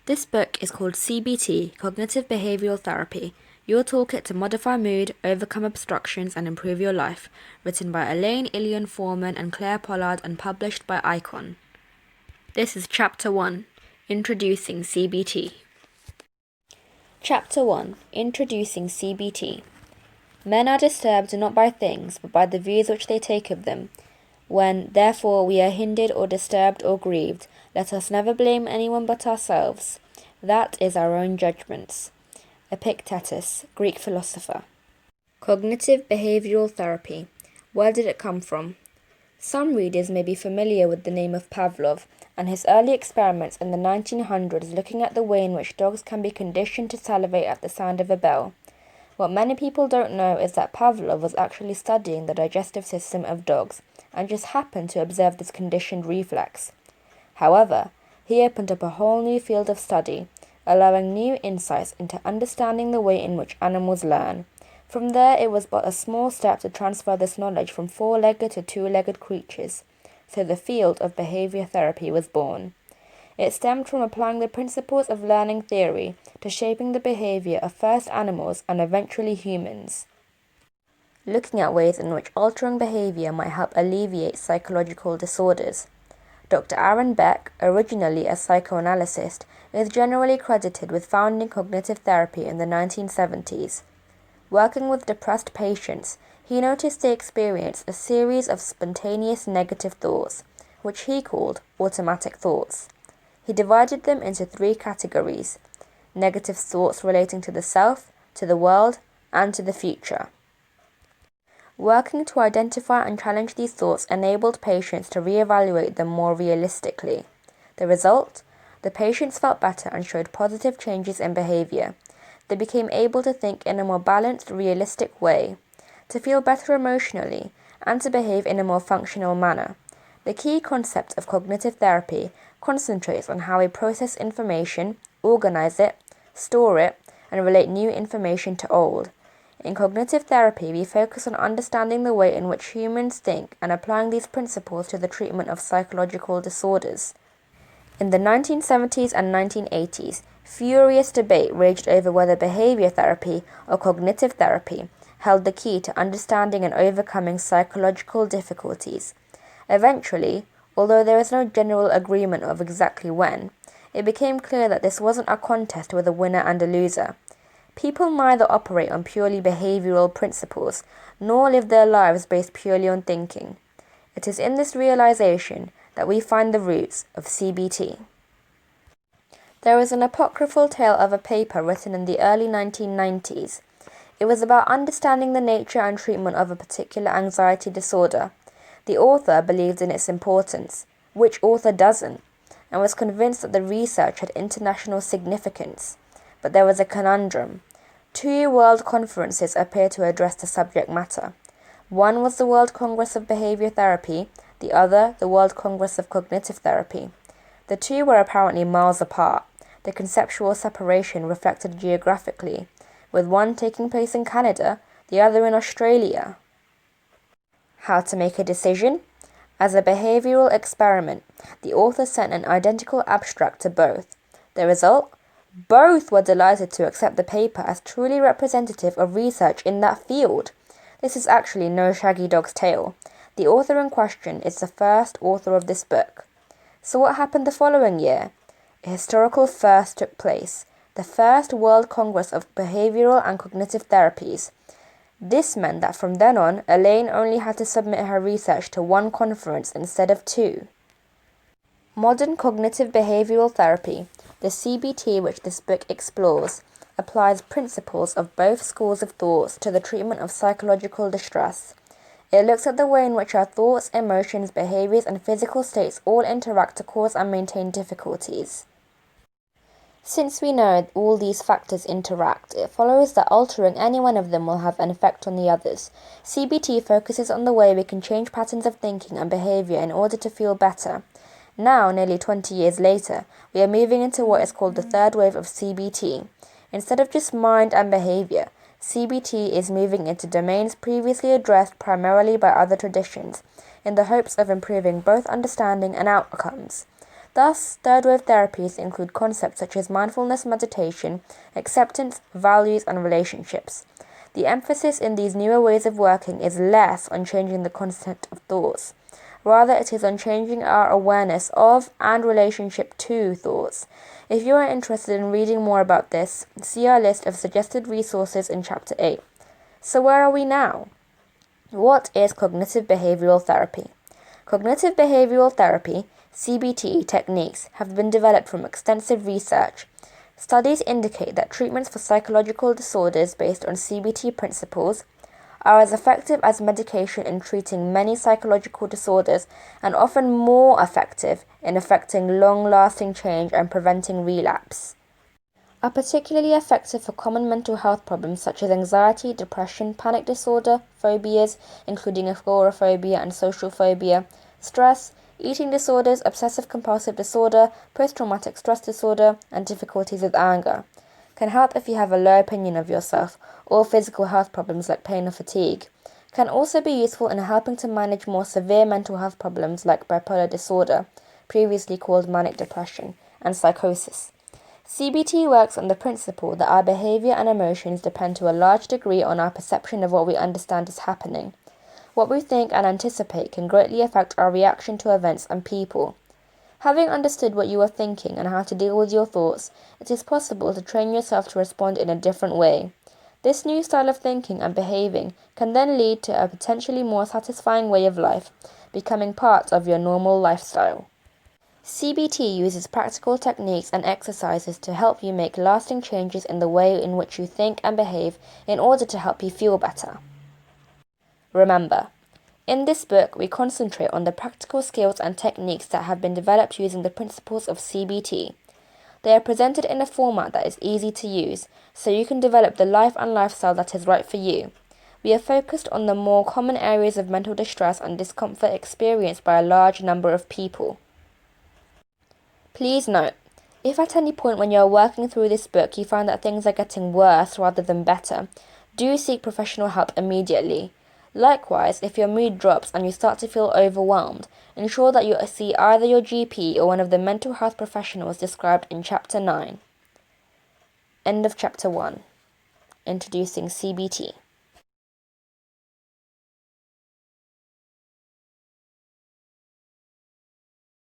This book is called CBT, Cognitive Behavioral Therapy, your toolkit to modify mood, overcome obstructions, and improve your life, written by Elaine Ilion Foreman and Claire Pollard and published by Icon. This is Chapter 1, Introducing CBT. Chapter 1, Introducing CBT. Men are disturbed not by things, but by the views which they take of them. When, therefore, we are hindered or disturbed or grieved, let us never blame anyone but ourselves. That is our own judgments. Epictetus, Greek philosopher. Cognitive behavioral therapy. Where did it come from? Some readers may be familiar with the name of Pavlov and his early experiments in the 1900s looking at the way in which dogs can be conditioned to salivate at the sound of a bell. What many people don't know is that Pavlov was actually studying the digestive system of dogs and just happened to observe this conditioned reflex. However, he opened up a whole new field of study, allowing new insights into understanding the way in which animals learn. From there, it was but a small step to transfer this knowledge from four-legged to two-legged creatures, so the field of behavior therapy was born. It stemmed from applying the principles of learning theory to shaping the behavior of first animals and eventually humans, looking at ways in which altering behavior might help alleviate psychological disorders. Dr. Aaron Beck, originally a psychoanalyst, is generally credited with founding cognitive therapy in the 1970s. Working with depressed patients, he noticed they experienced a series of spontaneous negative thoughts, which he called automatic thoughts. He divided them into three categories: negative thoughts relating to the self, to the world, and to the future. Working to identify and challenge these thoughts enabled patients to reevaluate them more realistically. The result? The patients felt better and showed positive changes in behavior. They became able to think in a more balanced, realistic way, to feel better emotionally, and to behave in a more functional manner. The key concept of cognitive therapy concentrates on how we process information, organize it, store it, and relate new information to old. In cognitive therapy, we focus on understanding the way in which humans think and applying these principles to the treatment of psychological disorders. In the 1970s and 1980s, furious debate raged over whether behavior therapy or cognitive therapy held the key to understanding and overcoming psychological difficulties. Eventually, although there is no general agreement of exactly when, it became clear that this wasn't a contest with a winner and a loser. People neither operate on purely behavioral principles, nor live their lives based purely on thinking. It is in this realization that we find the roots of CBT. There is an apocryphal tale of a paper written in the early 1990s. It was about understanding the nature and treatment of a particular anxiety disorder. The author believed in its importance, which author doesn't, and was convinced that the research had international significance. But there was a conundrum. Two world conferences appeared to address the subject matter. One was the World Congress of Behavior Therapy, the other the World Congress of Cognitive Therapy. The two were apparently miles apart. The conceptual separation reflected geographically, with one taking place in Canada, the other in Australia. How to make a decision? As a behavioral experiment, the author sent an identical abstract to both. The result? Both were delighted to accept the paper as truly representative of research in that field. This is actually no Shaggy Dog's tale. The author in question is the first author of this book. So what happened the following year? A historical first took place, the first World Congress of Behavioral and Cognitive Therapies. This meant that from then on, Elaine only had to submit her research to one conference instead of two. Modern cognitive behavioral therapy, the CBT which this book explores, applies principles of both schools of thoughts to the treatment of psychological distress. It looks at the way in which our thoughts, emotions, behaviors, and physical states all interact to cause and maintain difficulties. Since we know all these factors interact, it follows that altering any one of them will have an effect on the others. CBT focuses on the way we can change patterns of thinking and behavior in order to feel better. Now, nearly 20 years later, we are moving into what is called the third wave of CBT. Instead of just mind and behavior, CBT is moving into domains previously addressed primarily by other traditions, in the hopes of improving both understanding and outcomes. Thus, third-wave therapies include concepts such as mindfulness meditation, acceptance, values, and relationships. The emphasis in these newer ways of working is less on changing the content of thoughts. Rather, it is on changing our awareness of and relationship to thoughts. If you are interested in reading more about this, see our list of suggested resources in Chapter 8. So where are we now? What is cognitive behavioral therapy? Cognitive behavioral therapy, CBT techniques have been developed from extensive research. Studies indicate that treatments for psychological disorders based on CBT principles are as effective as medication in treating many psychological disorders and often more effective in effecting long-lasting change and preventing relapse. Are particularly effective for common mental health problems such as anxiety, depression, panic disorder, phobias, including agoraphobia and social phobia, stress, eating disorders, obsessive-compulsive disorder, post-traumatic stress disorder, and difficulties with anger. Can help if you have a low opinion of yourself, or physical health problems like pain or fatigue. Can also be useful in helping to manage more severe mental health problems like bipolar disorder, previously called manic depression, and psychosis. CBT works on the principle that our behavior and emotions depend to a large degree on our perception of what we understand is happening. What we think and anticipate can greatly affect our reaction to events and people. Having understood what you are thinking and how to deal with your thoughts, it is possible to train yourself to respond in a different way. This new style of thinking and behaving can then lead to a potentially more satisfying way of life, becoming part of your normal lifestyle. CBT uses practical techniques and exercises to help you make lasting changes in the way in which you think and behave in order to help you feel better. Remember, in this book, we concentrate on the practical skills and techniques that have been developed using the principles of CBT. They are presented in a format that is easy to use, so you can develop the life and lifestyle that is right for you. We are focused on the more common areas of mental distress and discomfort experienced by a large number of people. Please note, if at any point when you are working through this book you find that things are getting worse rather than better, do seek professional help immediately. Likewise, if your mood drops and you start to feel overwhelmed, ensure that you see either your GP or one of the mental health professionals described in Chapter 9. End of Chapter 1. Introducing CBT.